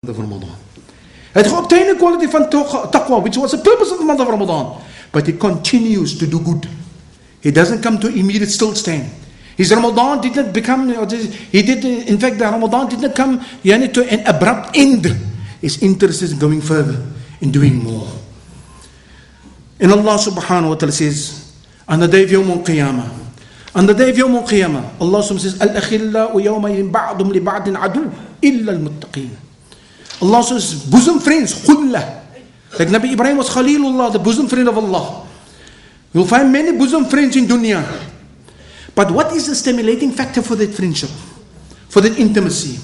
of Ramadan. Hy het geobtain 'n quality van taqwa, which was the purpose of the month of Ramadan. But he continues to do good. He doesn't come to immediate stillstand. His Ramadan did not become, in fact, the Ramadan did not come to an abrupt end. His interest is going further, in doing more. And Allah subhanahu wa ta'ala says, on the day of Yawm al-Qiyamah, Allah subhanahu wa ta'ala says, Al-akhillau yawmayin ba'dum li ba'din adu illa al-muttaqeen. Allah says, bosom friends, khullah. Like Nabi Ebrahim was Khalilullah, the bosom friend of Allah. You'll find many bosom friends in dunya. But what is the stimulating factor for that friendship? For that intimacy?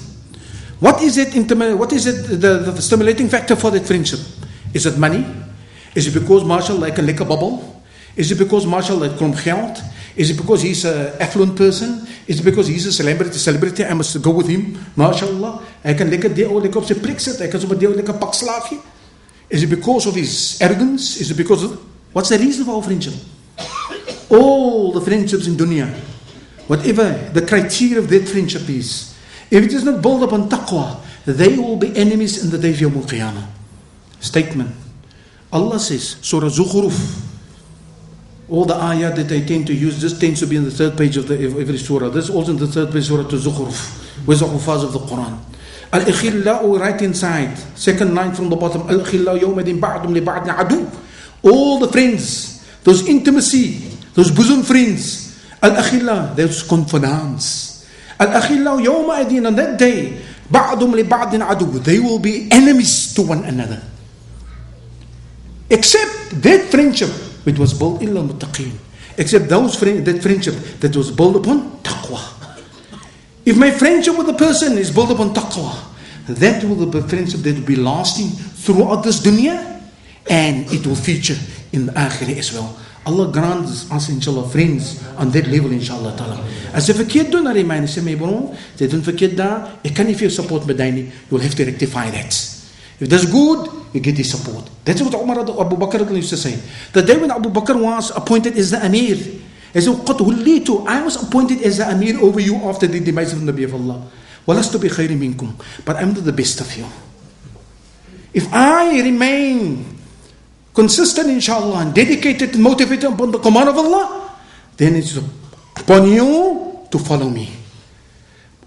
What is it, the stimulating factor for that friendship? Is it money? Is it because, mashallah, I can lick a bubble? Is it because, mashallah, I klomp geld? Is it because he's an affluent person? Is it because he's a celebrity? I must go with him, mashallah. I can lick op sy plek sit. I can sommer deel lekker pak slaafie. Is it because of his arrogance? Is it because of... What's the reason for our friendship? All the friendships in dunya, whatever the criteria of that friendship is, if it is not built upon taqwa, they will be enemies in the day of Yawm al-Qiyamah. Statement. Allah says, Surah Zukhruf, all the ayah that I tend to use, this tends to be in the third page of every surah. This is also in the third page, Surah to Zukhruf, with the hufaz of the Quran. Al-Ikhillau, right inside, second line from the bottom, Al-Ikhillau yawmadin ba'dum li ba'din adu. All the friends, those intimacy, those bosom friends, Al-Akhillau, those confidants. Al-Akhillau yawmadin, on that day, ba'dum li ba'din adu, they will be enemies to one another. Except that friendship, which was built illa muttaqeen. Except that friendship that was built upon taqwa. If my friendship with a person is built upon taqwa, that will be a friendship that will be lasting throughout this dunya, and it will feature in the akhirah as well. Allah grants us, inshallah, friends on that level, inshallah ta'ala. As if verkeerd doen, dan remind sê my bron, jy doen verkeerd daar, ek kan nie vir jou support met jy nie, you will have to rectify that. If that's good, you get his support. That's what Abu Bakr used to say. The day when Abu Bakr was appointed as the Amir, he said, I was appointed as the Amir over you after the demise of the Nabi of Allah. وَلَسْتُ بِخَيْرٍ مِنْكُمْ. But I'm not the best of you. If I remain consistent, inshallah, and dedicated and motivated upon the command of Allah, then it's upon you to follow me.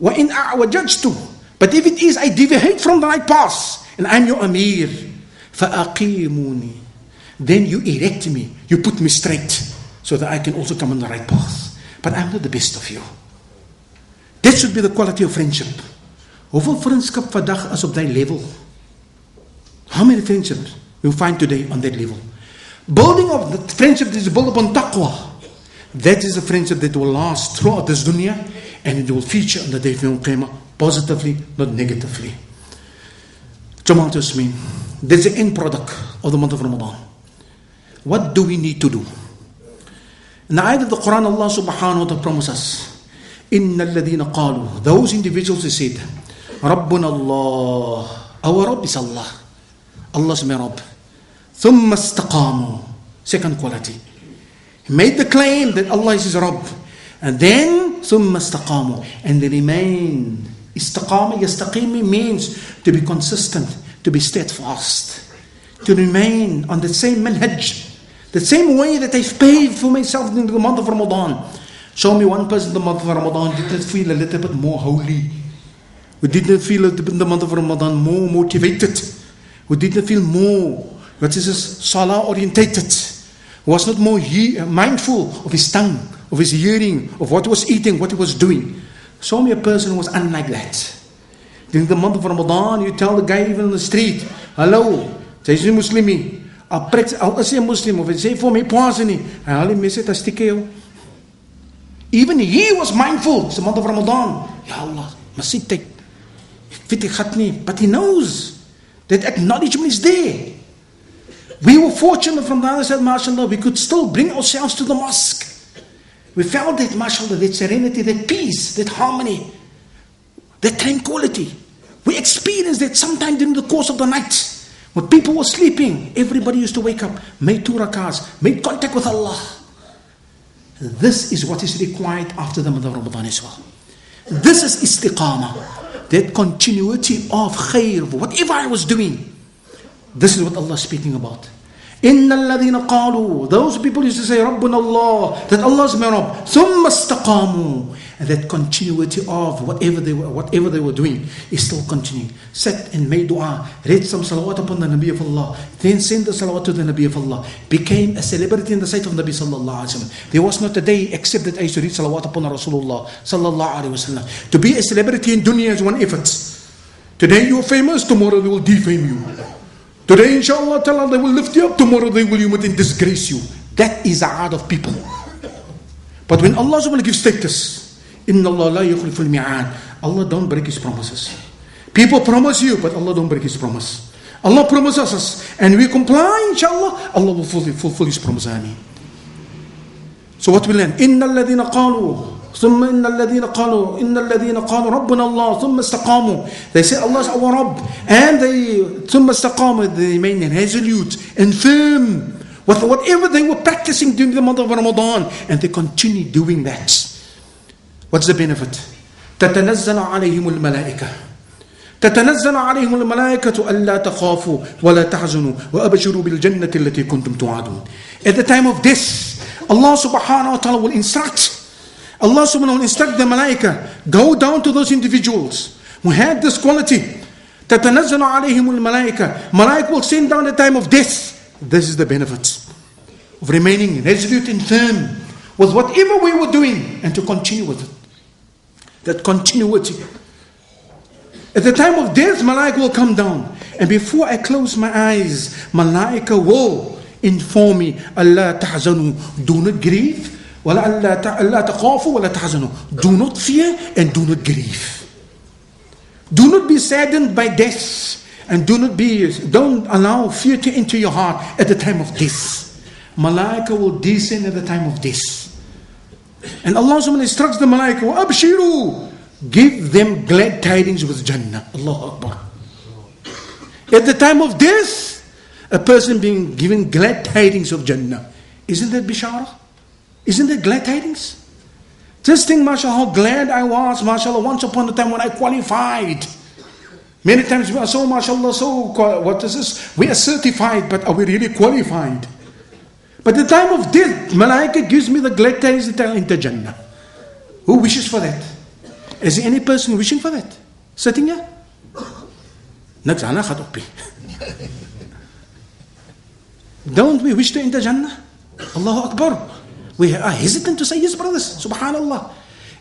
وَإِنْ أَعْوَجَجْتُ. But if it is I deviate from the right path, and I'm your Amir, فَأَقِيمُونِي. Then you erect me, you put me straight, so that I can also come on the right path. But I'm not the best of you. That should be the quality of friendship. Hoeveel vriendskap vandag is op die level? How many friendships you find today on that level? Building of the friendship that is built upon taqwa, that is a friendship that will last throughout this dunya, and it will feature on the day of Yawm al-Qiyamah positively, not negatively. Jama'at Yasmin, that's the end product of the month of Ramadan. What do we need to do? In the ayat of the Quran, Allah subhanahu wa ta'ala promises us, Inna alladhina qalu, those individuals who said, Rabbuna Allah, our Rabb is Allah. Allah is my Rabb. Thumma istaqamu, second quality. He made the claim that Allah is his Rabb. And then, thumma istaqamu, and they remain. Istaqama, yastaqimi means to be consistent, to be steadfast, to remain on the same manhaj, the same way that I've paved for myself in the month of Ramadan. Show me one person in the month of Ramadan who did not feel a little bit more holy, who did not feel in the month of Ramadan more motivated, who did not feel more, what is this, salah orientated, who was not more mindful of his tongue, of his hearing, of what he was eating, what he was doing. Show me a person who was unlike that. During the month of Ramadan, you tell the guy even on the street, hello, jy is nie Muslimi. Al is hy Muslim, of hy sê vir my paas nie, hy haal die mes uit as stikke jou. Even he was mindful, it's the month of Ramadan. Ya Allah, masjid tyd. Ek weet ek gat nie, but he knows that acknowledgement is there. We were fortunate from the other side, mashallah, we could still bring ourselves to the mosque. We felt that, mashallah, that serenity, that peace, that harmony, that tranquility. We experienced that sometime during the course of the night. When people were sleeping, everybody used to wake up, made 2 rakahs, made contact with Allah. This is what is required after the month of Ramadan as well. This is istiqamah. that continuity of khair, whatever I was doing. This is what Allah is speaking about. إِنَّ الَّذِينَ قَالُوا, those people used to say رَبُّنَا Allah, that Allah is my Rabb. ثُمَّ اسْتَقَامُوا, and that continuity of whatever they were doing is still continuing. Sat and made dua, read some salawat upon the Nabi of Allah, then send the salawat to the Nabi of Allah, became a celebrity in the sight of Nabi sallallahu alaihi wasallam. There was not a day except that I used to read salawat upon Rasulullah sallallahu alaihi wasallam. To be a celebrity in dunya is one effort. Today you are famous, tomorrow they will defame you. Today, inshallah, they will lift you up. Tomorrow, they will disgrace you. That is the art of people. But when Allah subhanahu gives status, Inna Allah la yukhliful mi'ad. Allah don't break His promises. People promise you, but Allah don't break His promise. Allah promises us, and we comply, inshallah, Allah will fulfill His promise. Ameen. So what we learn? Inna alladhina qalu. ثم إن الذين قالوا ربنا الله ثم استقاموا. They say Allah is our Rabb, and they ثم استقاموا, they remain resolute and firm with whatever they were practicing during the month of Ramadan, and they continue doing that. What's the benefit? تتنزل عليهم الملائكة تتنزل عليهم الملائكة ألا تخافوا ولا تحزنوا وأبشروا بالجنة التي كنتم توعدون. At the time of this, Allah subhanahu wa ta'ala will instruct. Allah subhanahu wa ta'ala will instruct the malaika, go down to those individuals who had this quality. تَتَنَزَّلُ عَلَيْهِمُ الْمَلَائِكَةِ. Malaika will send down the time of death. This is the benefit of remaining resolute and firm with whatever we were doing, and to continue with it. That continuity. At the time of death, malaika will come down, and before I close my eyes, malaika will inform me, Allah tahzanu, do not grieve. Do not fear and do not grieve. Do not be saddened by death, and don't allow fear to enter your heart at the time of death. Malaika will descend at the time of death. And Allah subhanahu instructs the malaika, Abshiru, give them glad tidings with Jannah. Allahu Akbar. At the time of death, a person being given glad tidings of Jannah. Isn't that bishara? Isn't that glad tidings? Just think, mashallah, how glad I was, mashallah, once upon a time when I qualified. Many times we are so, mashallah, what is this? We are certified, but are we really qualified? But at the time of death, malaika gives me the glad tidings that I'll enter Jannah. Who wishes for that? Is there any person wishing for that? Sitting here? Don't we wish to enter Jannah? Allahu Akbar. We are hesitant to say yes, brothers. Subhanallah.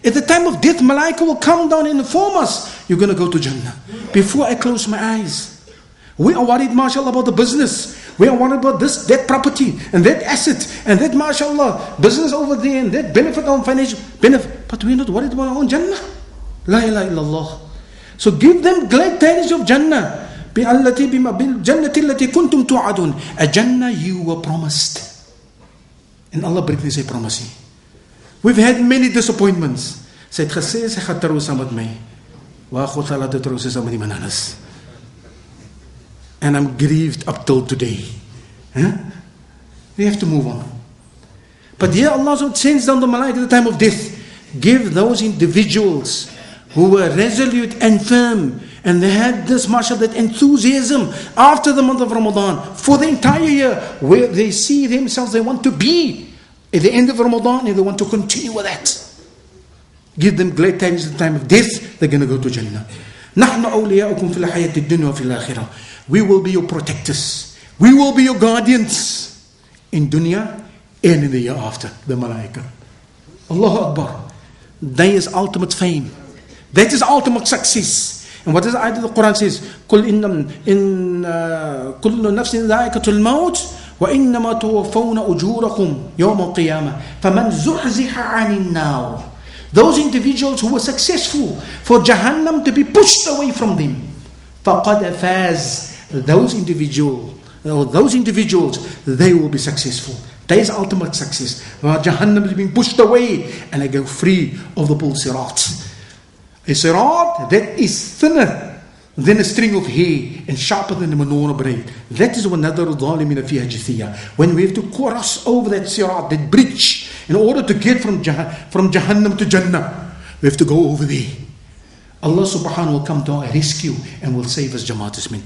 At the time of death, malaika will come down and inform us, you're going to go to Jannah. Before I close my eyes, we are worried, mashallah, about the business. We are worried about this, that property, and that asset, and that, mashallah, business over there, and that benefit on financial benefit. But we're not worried about our own Jannah. La ilaha illallah. So give them glad tidings of Jannah. بِالْجَنَّةِ الَّتِي كُنْتُمْ تُوعَدُونَ. A Jannah you were promised. And Allah breekne sy promisie. We've had many disappointments. Sy het gesê sy gaan trou saam met my. Waar God laat dit trou saam met die mananas. And I'm grieved up till today. We have to move on. But here Allah sends down the malaika at the time of death. Give those individuals who were resolute and firm, and they had this, mashallah, that enthusiasm after the month of Ramadan for the entire year, where they see themselves, they want to be at the end of Ramadan, and they want to continue with that. Give them glad tidings at the time of death, they're going to go to Jannah. نَحْنُ أَوْلِيَاؤُكُمْ فِي الْحَيَاةِ الدُّنْيَا وَفِي الْآخِرَةِ. We will be your protectors. We will be your guardians in dunya and in the year after. The malaika. Allahu Akbar. That is ultimate fame. That is ultimate success. And what is the ayat of the Quran says? كُلْ كُلُّ نَفْسٍ ذَائِقَةُ الْمَوْتِ وَإِنَّمَا تُوَفَّوْنَ أُجُورَكُمْ يَوْمَ الْقِيَامَةِ فَمَنْ زُحْزِحَ عَنِ النَّارِ. Those individuals who were successful for Jahannam to be pushed away from them, فَقَدْ فَازَ. Those individuals, they will be successful. That is ultimate success. Jahannam is being pushed away, and I go free of the bull sirat. A sirat that is thinner than a string of hair and sharper than a menorah blade. That is another dhalimina fiha jithiya. When we have to cross over that sirat, that bridge, in order to get from Jahannam to Jannah, we have to go over there. Allah subhanahu will come to our rescue and will save us, Jamaat Ismin.